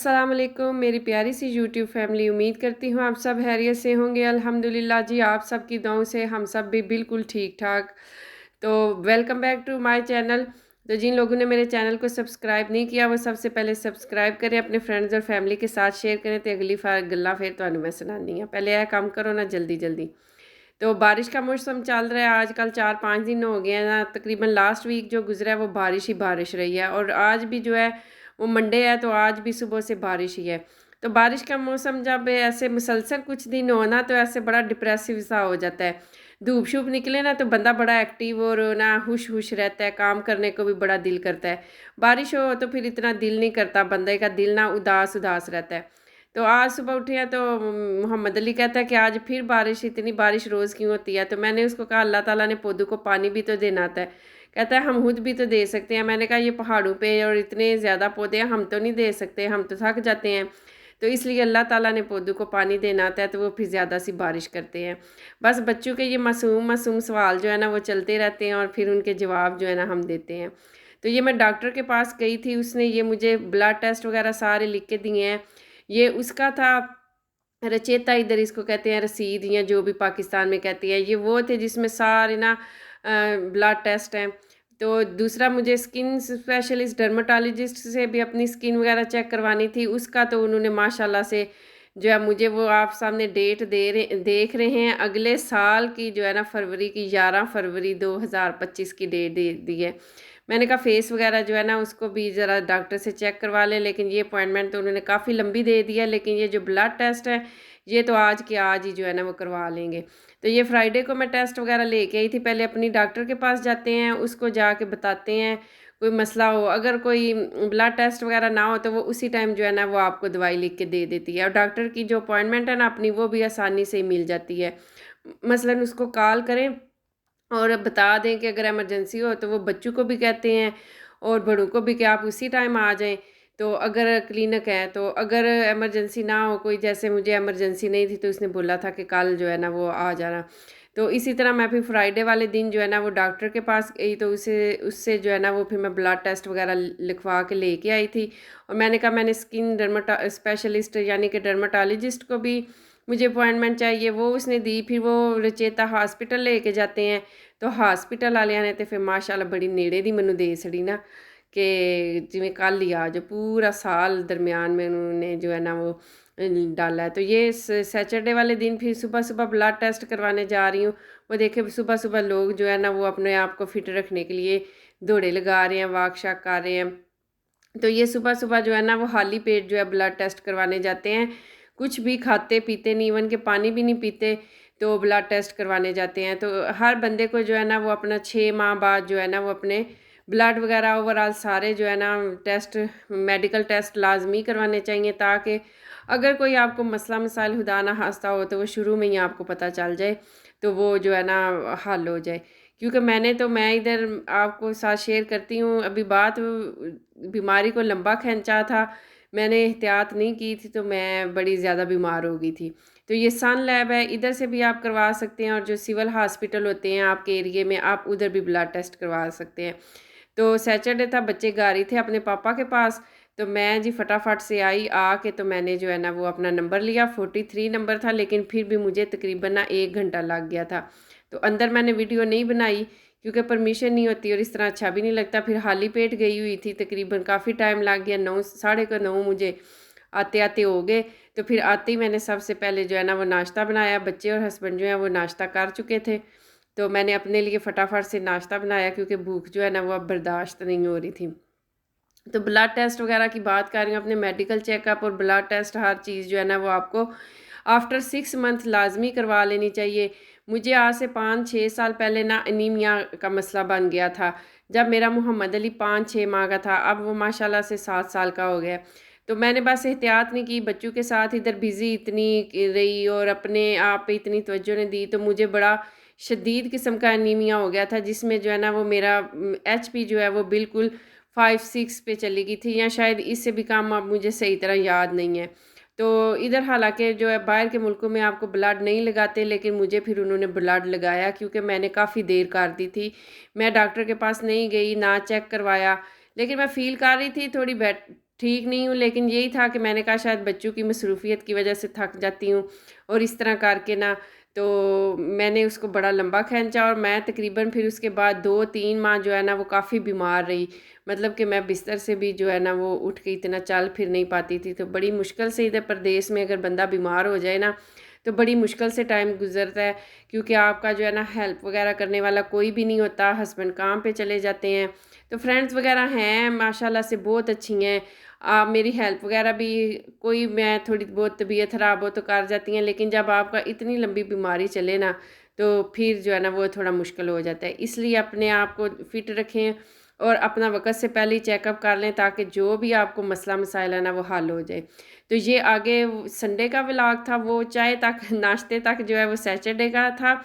अस्सलाम वालेकुम मेरी प्यारी सी यूट्यूब फैमिली। उम्मीद करती हूँ आप सब खैरियत से होंगे। अल्हम्दुलिल्लाह जी, आप सब की दुआओं से हम सब भी बिल्कुल ठीक ठाक। तो welcome back to my channel. तो जिन लोगों ने मेरे चैनल को सब्सक्राइब नहीं किया वो सबसे पहले सब्सक्राइब करें, अपने फ्रेंड्स और फैमिली के साथ शेयर करें। तो अगली गल्ला फिर तो मैं सुनानी है, पहले यह काम करो ना जल्दी जल्दी। तो बारिश का मौसम चल रहा है आजकल, 4-5 दिन हो गए हैं ना, तकरीबन लास्ट वीक जो गुजरा है वो बारिश ही बारिश रही है। और आज भी जो है वो मंडे है, तो आज भी सुबह से बारिश ही है। तो बारिश का मौसम जब ऐसे मुसलसल कुछ दिन हो ना, तो ऐसे बड़ा डिप्रेसिव सा हो जाता है। धूप शूप निकले ना तो बंदा बड़ा एक्टिव और ना हुश हुश रहता है, काम करने को भी बड़ा दिल करता है। बारिश हो तो फिर इतना दिल नहीं करता, बंदे का दिल ना उदास उदास रहता है। तो आज सुबह उठे हैं तो मोहम्मद अली कहता है कि आज फिर बारिश, इतनी बारिश रोज़ क्यों होती है। तो मैंने उसको कहा अल्लाह ताला ने पौधों को पानी भी तो देना आता है। कहता है हम खुद भी तो दे सकते हैं। मैंने कहा ये पहाड़ों पे और इतने ज़्यादा पौधे हैं, हम तो नहीं दे सकते, हम तो थक जाते हैं। तो इसलिए अल्लाह ताला ने पौधों को पानी देना आता है, तो वो फिर ज़्यादा सी बारिश करते हैं। बस बच्चों के ये मासूम मासूम सवाल जो है ना वो चलते रहते हैं और फिर उनके जवाब जो है ना हम देते हैं। तो ये मैं डॉक्टर के पास गई थी, उसने ये मुझे ब्लड टेस्ट वगैरह सारे लिख के दिए हैं। ये उसका था रचेता, इधर इसको कहते हैं रसीद, या जो भी पाकिस्तान में कहती है। ये वो थे जिसमें सारे ना ब्लड टेस्ट हैं। तो दूसरा मुझे स्किन स्पेशलिस्ट डर्माटोलॉजिस्ट से भी अपनी स्किन वगैरह चेक करवानी थी, उसका तो उन्होंने माशाल्लाह से जो है मुझे वो आप सामने डेट देख रहे हैं अगले साल की, जो है ना फरवरी की, 11 फरवरी 2025 की डेट दे दी है। मैंने कहा फेस वगैरह जो है ना उसको भी ज़रा डॉक्टर से चेक करवा लें, लेकिन ये अपॉइंटमेंट तो उन्होंने काफ़ी लंबी दे दी है। लेकिन ये जो ब्लड टेस्ट है ये तो आज के आज ही जो है ना वो करवा लेंगे। तो ये फ्राइडे को मैं टेस्ट वगैरह लेके आई थी। पहले अपनी डॉक्टर के पास जाते हैं, उसको जाके बताते हैं कोई मसला हो, अगर कोई ब्लड टेस्ट वगैरह ना हो तो वो उसी टाइम जो है ना वो आपको दवाई लिख के दे देती है। और डॉक्टर की जो अपॉइंटमेंट है ना अपनी, वो भी आसानी से मिल जाती है। मसलन उसको कॉल करें और बता दें कि अगर इमरजेंसी हो, तो वो बच्चों को भी कहते हैं और बड़ों को भी कि आप उसी टाइम आ जाएं। तो अगर क्लिनिक है तो अगर इमरजेंसी ना हो कोई, जैसे मुझे इमरजेंसी नहीं थी तो उसने बोला था कि कल जो है ना वो आ जाना। तो इसी तरह मैं फिर फ्राइडे वाले दिन जो है ना वो डॉक्टर के पास गई, तो उसे उससे जो है ना वो फिर मैं ब्लड टेस्ट वगैरह लिखवा के लेके आई थी। और मैंने कहा मैंने स्किन स्पेशलिस्ट यानी कि डर्माटोलॉजिस्ट को भी मुझे अपॉइंटमेंट चाहिए, वो उसने दी। फिर वो रचेता हॉस्पिटल लेके जाते हैं। तो हॉस्पिटल वालिਆਂ ने तो फिर माशाल्लाह बड़ी नेड़े दी मैनू दे छड़ी ना, कि जिमें कल ही आ जाओ, पूरा साल दरमियान में उन्होंने जो है ना वो डाला है। तो ये सैटरडे वाले दिन फिर सुबह सुबह ब्लड टेस्ट करवाने जा रही हूँ। वो देखे सुबह सुबह लोग जो है ना वो अपने आप को फिट रखने के लिए दौड़े लगा रहे हैं, वाक शाक कर रहे हैं। तो ये सुबह सुबह जो है ना वो खाली पेट जो है ब्लड टेस्ट करवाने जाते हैं। कुछ भी खाते पीते नहीं, इवन के पानी भी नहीं पीते, तो ब्लड टेस्ट करवाने जाते हैं। तो हर बंदे को जो है ना वो अपना 6 माह बाद जो है ना वो अपने ब्लड वगैरह ओवरऑल सारे जो है ना टेस्ट, मेडिकल टेस्ट लाजमी करवाने चाहिए, ताकि अगर कोई आपको मसला मसाइल खुदा ना खास्ता हो तो वो शुरू में ही आपको पता चल जाए, तो वो जो है ना हल हो जाए। क्योंकि मैं इधर आपको साथ शेयर करती हूँ, अभी बात बीमारी को लंबा खींचा था, मैंने एहतियात नहीं की थी, तो मैं बड़ी ज़्यादा बीमार हो गई थी। तो ये सन लैब है, इधर से भी आप करवा सकते हैं, और जो सिविल हॉस्पिटल होते हैं आपके एरिए में आप उधर भी ब्लड टेस्ट करवा सकते हैं। तो सैटरडे था, बच्चे गा रही थे अपने पापा के पास, तो मैं जी फटाफट से आई, आके तो मैंने जो है ना वो अपना नंबर लिया। 43 नंबर था, लेकिन फिर भी मुझे तकरीबन ना 1 घंटा लग गया था। तो अंदर मैंने वीडियो नहीं बनाई क्योंकि परमिशन नहीं होती और इस तरह अच्छा भी नहीं लगता। फिर खाली पेट गई हुई थी, तकरीबन काफ़ी टाइम लग गया, 9 साढ़े को 9 मुझे आते आते हो गए। तो फिर आते ही मैंने सबसे पहले जो है ना वो नाश्ता बनाया। बच्चे और हस्बैंड जो है वो नाश्ता कर चुके थे, तो मैंने अपने लिए फटाफट से नाश्ता बनाया क्योंकि भूख जो है ना वो अब बर्दाश्त नहीं हो रही थी। तो ब्लड टेस्ट वगैरह की बात कर रही हूँ, अपने मेडिकल चेकअप और ब्लड टेस्ट हर चीज़ जो है ना वो आपको आफ्टर 6 मंथ लाजमी करवा लेनी चाहिए। मुझे आज से 5-6 साल पहले ना अनीमिया का मसला बन गया था, जब मेरा मोहम्मद अली 5-6 माह का था। अब वो माशाल्लाह से 7 साल का हो गया। तो मैंने बस एहतियात नहीं की, बच्चों के साथ इधर बिज़ी इतनी रही और अपने आप पे इतनी तवज्जो नहीं दी, तो मुझे बड़ा शदीद किस्म का अनीमिया हो गया था, जिसमें जो है ना वो मेरा HP जो है वो बिल्कुल 5-6 पे चली गई थी, या शायद इससे भी कम, अब मुझे सही तरह याद नहीं है। तो इधर हालांकि जो है बाहर के मुल्कों में आपको ब्लड नहीं लगाते, लेकिन मुझे फिर उन्होंने ब्लड लगाया क्योंकि मैंने काफ़ी देर कर दी थी। मैं डॉक्टर के पास नहीं गई, ना चेक करवाया, लेकिन मैं फ़ील कर रही थी थोड़ी ठीक नहीं हूँ, लेकिन यही था कि मैंने कहा शायद बच्चों की मसरूफ़ियत की वजह से थक जाती हूँ और इस तरह करके ना, तो मैंने उसको बड़ा लंबा खींचा और मैं तकरीबन फिर उसके बाद 2-3 माह जो है ना वो काफ़ी बीमार रही। मतलब कि मैं बिस्तर से भी जो है ना वो उठ के इतना चल फिर नहीं पाती थी। तो बड़ी मुश्किल से इधर परदेस में अगर बंदा बीमार हो जाए ना, तो बड़ी मुश्किल से टाइम गुज़रता है, क्योंकि आपका जो है ना हेल्प वगैरह करने वाला कोई भी नहीं होता। हस्बैंड काम पे चले जाते हैं, तो फ्रेंड्स वगैरह हैं माशाल्लाह से बहुत अच्छी हैं। मेरी हेल्प वगैरह भी, कोई मैं थोड़ी बहुत तबीयत ख़राब हो तो कर जाती हैं, लेकिन जब आपका इतनी लंबी बीमारी चले ना, तो फिर जो है ना वो थोड़ा मुश्किल हो जाता है। इसलिए अपने आप को फ़िट रखें और अपना वक़्त से पहले ही चेकअप कर लें, ताकि जो भी आपको मसला मसाइल है ना वो हल हो जाए। तो ये आगे संडे का व्लॉग था, वो चाय तक नाश्ते तक जो है वो सैटरडे का था।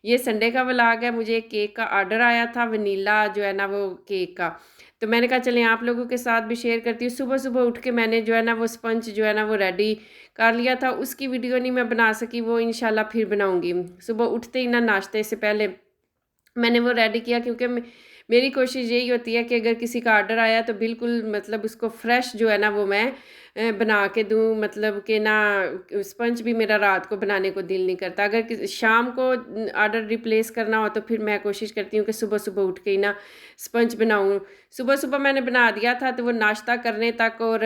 ये संडे का व्लॉग है। मुझे एक केक का ऑर्डर आया था, वनीला जो है ना वो केक का। तो मैंने कहा चलें आप लोगों के साथ भी शेयर करती हूँ। सुबह-सुबह उठ के मैंने जो है ना वो स्पंज जो है ना वो रेडी कर लिया था। उसकी वीडियो नहीं मैं बना सकी, वो इंशाल्लाह फिर बनाऊँगी। सुबह उठते ही ना नाश्ते से पहले मैंने वो रेडी किया, क्योंकि मेरी कोशिश यही होती है कि अगर किसी का ऑर्डर आया तो बिल्कुल मतलब उसको फ्रेश जो है ना वो मैं बना के दूँ। मतलब कि ना स्पंज भी मेरा रात को बनाने को दिल नहीं करता। अगर शाम को ऑर्डर रिप्लेस करना हो तो फिर मैं कोशिश करती हूँ कि सुबह सुबह उठ के ही ना स्पंज बनाऊँ। सुबह सुबह मैंने बना दिया था, तो वो नाश्ता करने तक और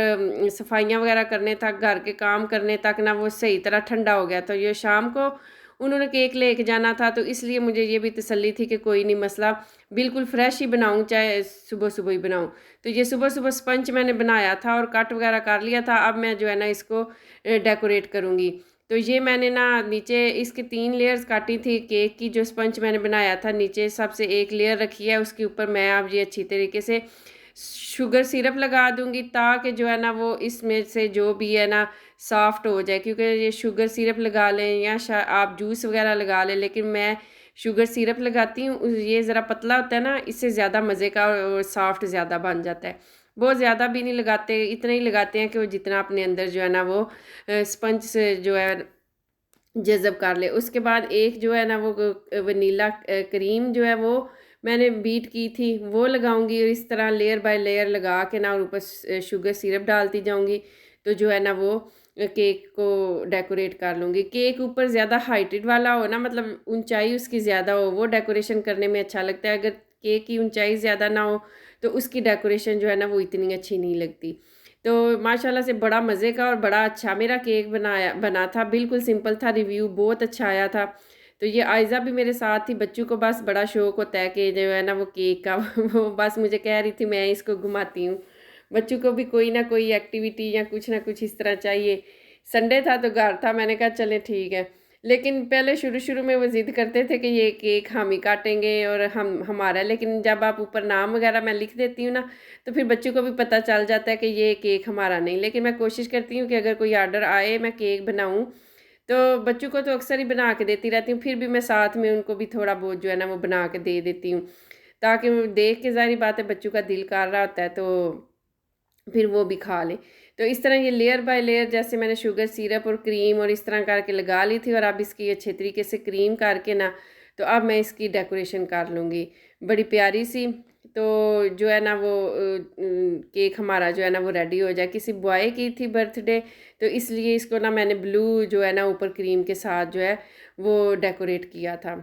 सफाइयाँ वगैरह करने तक, घर के काम करने तक ना वो सही तरह ठंडा हो गया। तो ये शाम को उन्होंने केक लेके जाना था, तो इसलिए मुझे ये भी तसल्ली थी कि कोई नहीं मसला, बिल्कुल फ्रेश ही बनाऊँ, चाहे सुबह-सुबह ही बनाऊँ। तो ये सुबह-सुबह स्पंज मैंने बनाया था और कट वगैरह कर लिया था। अब मैं जो है ना इसको डेकोरेट करूँगी। तो ये मैंने ना नीचे इसके 3 लेयर्स काटी थी केक की, जो स्पंज मैंने बनाया था। नीचे सबसे एक लेयर रखी है, उसके ऊपर मैं अब ये अच्छी तरीके से शुगर सिरप लगा दूँगी, ताकि जो है ना वो इसमें से जो भी है ना सॉफ्ट हो जाए। क्योंकि ये शुगर सिरप लगा लें या आप जूस वगैरह लगा लें, लेकिन मैं शुगर सिरप लगाती हूँ। ये ज़रा पतला होता है ना, इससे ज़्यादा मज़े का और सॉफ्ट ज़्यादा बन जाता है। बहुत ज़्यादा भी नहीं लगाते, इतना ही लगाते हैं कि वो जितना अपने अंदर जो है ना वो स्पंज से जो है जज़ब कर ले। उसके बाद एक जो है ना वो वनीला क्रीम जो है वो मैंने बीट की थी, वो लगाऊँगी और इस तरह लेयर बाय लेयर लगा के ना और ऊपर शुगर सिरप डालती जाऊँगी। तो जो है ना वो केक को डेकोरेट कर लूँगी। केक ऊपर ज़्यादा हाइटेड वाला हो ना, मतलब ऊँचाई उसकी ज़्यादा हो, वो डेकोरेशन करने में अच्छा लगता है। अगर केक की ऊँचाई ज़्यादा ना हो, तो उसकी डेकोरेशन जो है ना वो इतनी अच्छी नहीं लगती। तो माशाल्लाह से बड़ा मज़े का और बड़ा अच्छा मेरा केक बना था। बिल्कुल सिंपल था, रिव्यू बहुत अच्छा आया था। तो ये आयज़ा भी मेरे साथ थी। बच्चों को बस बड़ा शौक होता है कि जो है ना वो केक का वो बस मुझे कह रही थी मैं इसको घुमाती हूँ। बच्चों को भी कोई ना कोई एक्टिविटी या कुछ ना कुछ इस तरह चाहिए। संडे था तो घर था, मैंने कहा चलें ठीक है। लेकिन पहले शुरू-शुरू में वो ज़िद करते थे कि ये केक हम ही काटेंगे और हम हमारा है। लेकिन जब आप ऊपर नाम वग़ैरह मैं लिख देती हूँ ना, तो फिर बच्चों को भी पता चल जाता है कि ये केक हमारा नहीं। लेकिन मैं कोशिश करती हूँ कि अगर कोई ऑर्डर आए मैं केक बनाऊँ, तो बच्चों को तो अक्सर ही बना के देती रहती हूँ, फिर भी मैं साथ में उनको भी थोड़ा बहुत जो है ना वो बना के दे देती हूँ। ताकि वो देख के ज़ाहिर बात है बच्चों का दिल कर रहा होता है, तो फिर वो भी खा लें। तो इस तरह ये लेयर बाय लेयर जैसे मैंने शुगर सिरप और क्रीम और इस तरह करके लगा ली थी, और अब इसकी अच्छे तरीके से क्रीम करके ना, तो अब मैं इसकी डेकोरेशन कर लूँगी बड़ी प्यारी सी। तो जो है ना वो केक हमारा जो है ना वो रेडी हो जाए। किसी बॉय की थी बर्थडे, तो इसलिए इसको ना मैंने ब्लू जो है ना ऊपर क्रीम के साथ जो है वो डेकोरेट किया था।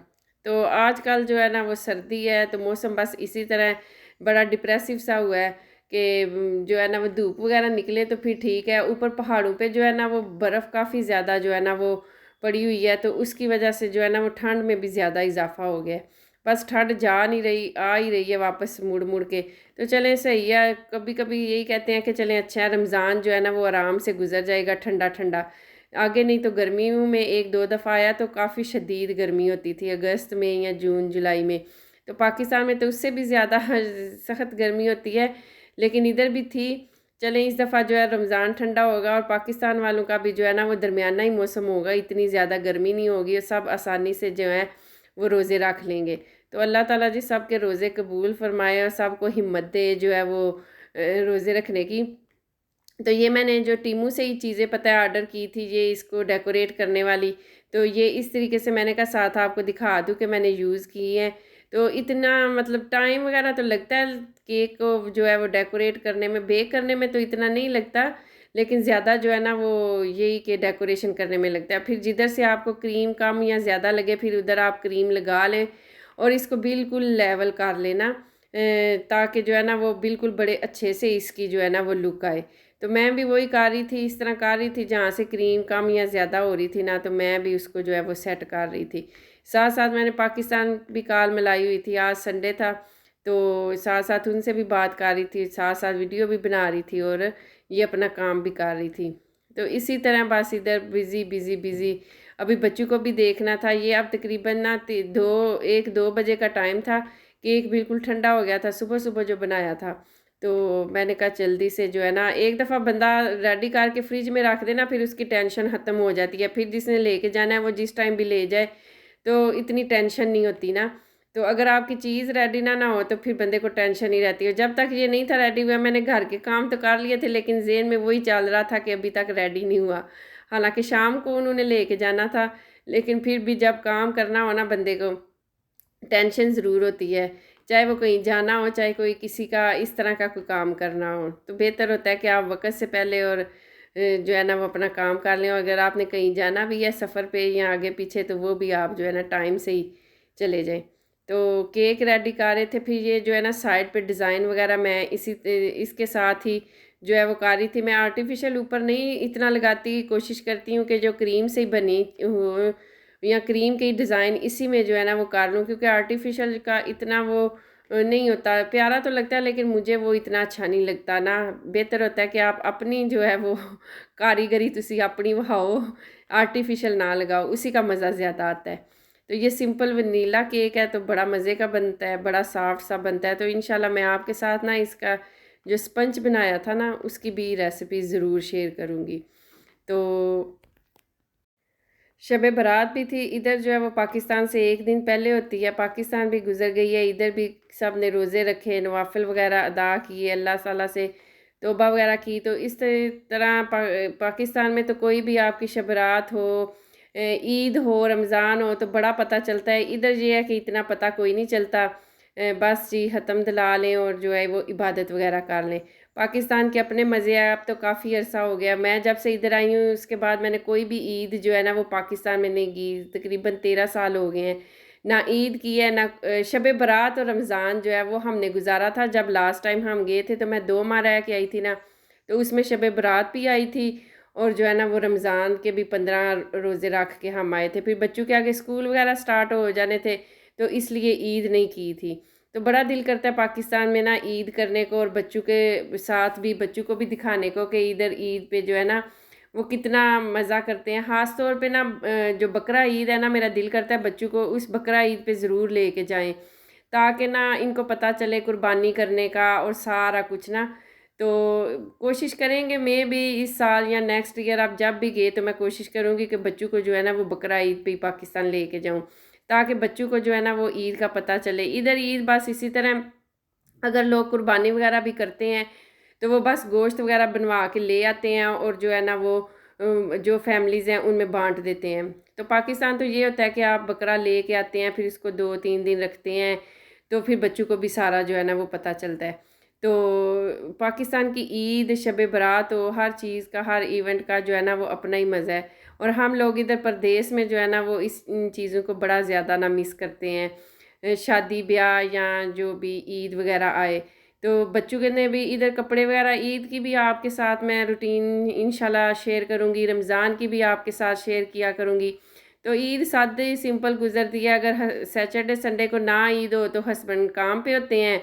तो आजकल जो है ना वो सर्दी है, तो मौसम बस इसी तरह बड़ा डिप्रेसिव सा हुआ है कि जो है ना वो धूप वगैरह निकले तो फिर ठीक है। ऊपर पहाड़ों पे जो है ना वो बर्फ़ काफ़ी ज़्यादा जो है ना वो पड़ी हुई है, तो उसकी वजह से जो है ना वो ठंड में भी ज़्यादा इजाफा हो गया है। बस ठंड जा नहीं रही, आ ही रही है वापस मुड़ मुड़ के। तो चलें सही है, कभी कभी यही कहते हैं कि चलें अच्छा है, रमज़ान जो है ना वो आराम से गुजर जाएगा ठंडा ठंडा। आगे नहीं तो गर्मियों में एक दो दफ़ा आया तो काफ़ी शदीद गर्मी होती थी अगस्त में या जून जुलाई में। तो पाकिस्तान में तो उससे भी ज़्यादा सख्त गर्मी होती है, लेकिन इधर भी थी। चलें इस दफ़ा जो है रमज़ान ठंडा होगा और पाकिस्तान वालों का भी जो है ना वो दरमियाना ही मौसम होगा, इतनी ज़्यादा गर्मी नहीं होगी और सब आसानी से जो है वो रोज़े रख लेंगे। तो अल्लाह ताला जी सब के रोज़े कबूल फ़रमाए और सबको हिम्मत दे जो है वो रोज़े रखने की। तो ये मैंने जो टीमू से ही चीज़ें पता है ऑर्डर की थी, ये इसको डेकोरेट करने वाली। तो ये इस तरीके से मैंने कहा साथ आपको दिखा दूँ कि मैंने यूज़ की है। तो इतना मतलब टाइम वगैरह तो लगता है केक को जो है वो डेकोरेट करने में, बेक करने में तो इतना नहीं लगता, लेकिन ज़्यादा जो है ना वो यही कि डेकोरेशन करने में लगता है। फिर जिधर से आपको क्रीम कम या ज़्यादा लगे फिर उधर आप क्रीम लगा लें और इसको बिल्कुल लेवल कर लेना, ताकि जो है ना वो बिल्कुल बड़े अच्छे से इसकी जो है ना वो लुक आए। तो मैं भी वही कर रही थी, इस तरह कर रही थी, जहाँ से क्रीम कम या ज़्यादा हो रही थी ना, तो मैं भी उसको जो है वो सेट कर रही थी। साथ साथ मैंने पाकिस्तान भी कॉल मिलाई हुई थी, आज संडे था, तो साथ साथ उनसे भी बात कर रही थी, साथ साथ वीडियो भी बना रही थी और ये अपना काम भी कर रही थी। तो इसी तरह बस इधर बिज़ी बिज़ी बिज़ी। अभी बच्चों को भी देखना था, ये अब तकरीबन ना 1-2 बजे का टाइम था। केक बिल्कुल ठंडा हो गया था सुबह सुबह जो बनाया था। तो मैंने कहा जल्दी से जो है ना, एक दफ़ा बंदा रेडी करके फ्रिज में रख देना फिर उसकी टेंशन ख़त्म हो जाती है, फिर जिसने लेके जाना है वो जिस टाइम भी ले जाए, तो इतनी टेंशन नहीं होती ना। तो अगर आपकी चीज़ रेडी ना हो तो फिर बंदे को टेंशन ही रहती है। जब तक ये नहीं था रेडी हुआ, मैंने घर के काम तो कर लिए थे, लेकिन ज़हन में वही चल रहा था कि अभी तक रेडी नहीं हुआ। हालांकि शाम को उन्होंने लेके जाना था, लेकिन फिर भी जब काम करना हो ना बंदे को, टेंशन ज़रूर होती है। चाहे वो कहीं जाना हो, चाहे कोई किसी का इस तरह का कोई काम करना हो, तो बेहतर होता है कि आप वक़्त से पहले और जो है ना वो अपना काम कर लें। और अगर आपने कहीं जाना भी है सफ़र पे या आगे पीछे, तो वो भी आप जो है ना टाइम से ही चले जाएँ। तो केक रेडी कर रहे थे, फिर ये जो है ना साइड पे डिज़ाइन वग़ैरह मैं इसके साथ ही जो है वो कर रही थी। मैं आर्टिफ़िशियल ऊपर नहीं इतना लगाती, कोशिश करती हूँ कि जो क्रीम से ही बनी हो या क्रीम की डिज़ाइन इसी में जो है ना वो कर लूँ, क्योंकि आर्टिफ़िशियल का इतना वो नहीं होता, प्यारा तो लगता है लेकिन मुझे वो इतना अच्छा नहीं लगता ना। बेहतर होता है कि आप अपनी जो है वो कारीगरी तुसी अपनी वहाओ, आर्टिफ़िशियल ना लगाओ, उसी का मज़ा ज़्यादा आता है। तो ये सिंपल वनीला केक है तो बड़ा मज़े का बनता है, बड़ा सॉफ्ट सा बनता है। तो इंशाल्लाह मैं आपके साथ ना इसका जो स्पंज बनाया था ना उसकी भी रेसिपी ज़रूर शेयर करूँगी। तो शब बारात भी थी, इधर जो है वो पाकिस्तान से एक दिन पहले होती है, पाकिस्तान भी गुजर गई है, इधर भी सब ने रोज़े रखे, नवाफिल वगैरह अदा किए, अल्लाह ताला से तौबा वगैरह की। तो इस तरह पाकिस्तान में तो कोई भी आपकी शब बारात हो, ईद हो, रमज़ान हो, तो बड़ा पता चलता है। इधर ये है कि इतना पता कोई नहीं चलता, बस जी हतम दिला लें और जो है वो इबादत वगैरह कर लें। पाकिस्तान के अपने मज़े हैं, अब तो काफ़ी अरसा हो गया, मैं जब से इधर आई हूँ उसके बाद मैंने कोई भी ईद जो है ना वो पाकिस्तान में नहीं की। तकरीबन 13 साल हो गए हैं, ना ईद की है, ना शब बारात और रमज़ान जो है वो हमने गुजारा था। जब लास्ट टाइम हम गए थे तो मैं 2 माह रह के आई थी ना, तो उसमें शब बारात भी आई थी और जो है ना वो रमज़ान के भी 15 रोज़े रख के हम आए थे। फिर बच्चों के आगे स्कूल वगैरह स्टार्ट हो जाने थे, तो इसलिए ईद नहीं की थी। तो बड़ा दिल करता है पाकिस्तान में ना ईद करने को, और बच्चों के साथ भी बच्चों को भी दिखाने को कि इधर ईद पे जो है ना वो कितना मज़ा करते हैं। ख़ास तौर पे ना जो बकरा ईद है ना, मेरा दिल करता है बच्चों को उस बकरा ईद पे ज़रूर लेके जाएं, ताकि ना इनको पता चले कुर्बानी करने का और सारा कुछ ना। तो कोशिश करेंगे, मैं भी इस साल या नेक्स्ट ईयर आप जब भी गए तो मैं कोशिश करूँगी कि बच्चों को जो है ना वो बकरा ईद पे ही पाकिस्तान लेके जाऊँ, ताकि बच्चों को जो है ना वो ईद का पता चले। इधर ईद बस इसी तरह अगर लोग कुर्बानी वगैरह भी करते हैं तो वो बस गोश्त वगैरह बनवा के ले आते हैं और जो है ना वो जो फैमिलीज़ हैं उनमें बांट देते हैं। तो पाकिस्तान तो ये होता है कि आप बकरा ले के आते हैं, फिर इसको 2-3 दिन रखते हैं, तो फिर बच्चों को भी सारा जो है ना वो पता चलता है। तो पाकिस्तान की ईद, शब बारात हो, हर चीज़ का, हर इवेंट का जो है ना वो अपना ही मज़ा है। और हम लोग इधर परदेश में जो है ना वो इन चीज़ों को बड़ा ज़्यादा ना मिस करते हैं। शादी ब्याह या जो भी ईद वगैरह आए, तो बच्चों के ने भी इधर कपड़े वगैरह, ईद की भी आपके साथ मैं रूटीन इंशाल्लाह शेयर करूँगी, रमज़ान की भी आपके साथ शेयर किया करूँगी। तो ईद सादे सिंपल गुजरती है। अगर सैटरडे संडे को ना ईद हो तो हस्बैंड काम पे होते हैं,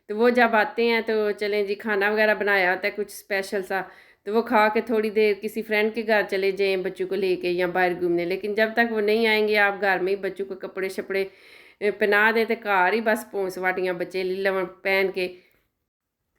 तो वो जब आते हैं तो चलें जी, खाना वगैरह बनाया होता है कुछ स्पेशल सा, तो वो खा के थोड़ी देर किसी फ्रेंड के घर चले जाएँ बच्चों को लेके या बाहर घूमने। लेकिन जब तक वो नहीं आएंगे आप घर में ही बच्चों को कपड़े शपड़े पहना दें, तो घर ही बस पूंछ वाटियाँ बच्चे लीलवन पहन के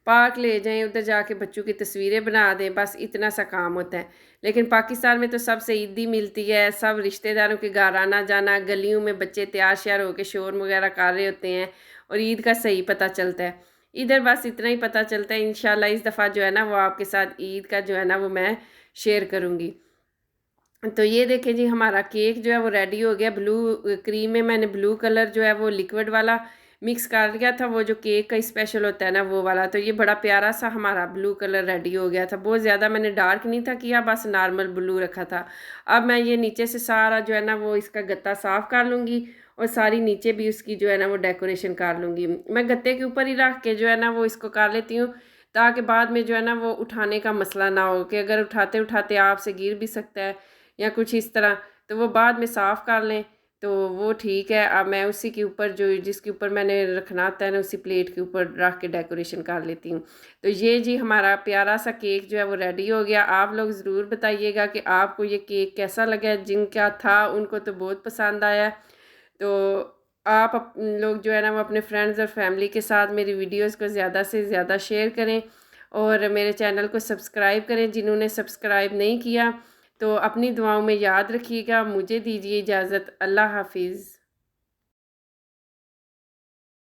पार्क ले जाएं, उधर जाके बच्चों की तस्वीरें बना दें, बस इतना सा काम होता है। लेकिन पाकिस्तान में तो सबसे ईदी मिलती है, सब रिश्तेदारों के घर आना जाना, गलियों में बच्चे तैयार श्यार होकर शोर वगैरह कर रहे होते हैं और ईद का सही पता चलता है। इधर बस इतना ही पता चलता है। इंशाल्लाह इस दफ़ा जो है ना वो आपके साथ ईद का जो है ना वो मैं शेयर करूँगी। तो ये देखें जी, हमारा केक जो है वो रेडी हो गया। ब्लू क्रीम में मैंने ब्लू कलर जो है वो लिक्विड वाला मिक्स कर दिया था, वो जो केक का स्पेशल होता है ना वो वाला। तो ये बड़ा प्यारा सा हमारा ब्लू कलर रेडी हो गया था। बहुत ज़्यादा मैंने डार्क नहीं था किया, बस नॉर्मल ब्लू रखा था। अब मैं ये नीचे से सारा जो है ना वो इसका गत्ता साफ़ कर लूँगी, और सारी नीचे भी उसकी जो है ना वो डेकोरेशन कर लूँगी। मैं गत्ते के ऊपर ही रख के जो है ना वो इसको कर लेती हूँ, ताकि बाद में जो है ना वो उठाने का मसला ना हो, कि अगर उठाते उठाते आपसे गिर भी सकता है या कुछ इस तरह, तो वो बाद में साफ़ कर लें तो वो ठीक है। अब मैं उसी के ऊपर जो जिसके ऊपर मैंने रखना होता है ना, उसी प्लेट के ऊपर रख के डेकोरेशन कर लेती हूँ। तो ये जी हमारा प्यारा सा केक जो है वो रेडी हो गया। आप लोग ज़रूर बताइएगा कि आपको ये केक कैसा लगा है। जिनका था उनको तो बहुत पसंद आया। तो आप लोग जो है ना वो अपने फ्रेंड्स और फैमिली के साथ मेरी वीडियोज़ को ज़्यादा से ज़्यादा शेयर करें, और मेरे चैनल को सब्सक्राइब करें जिन्होंने सब्सक्राइब नहीं किया। तो अपनी दुआओं में याद रखिएगा। मुझे दीजिए इजाज़त। अल्लाह हाफिज़।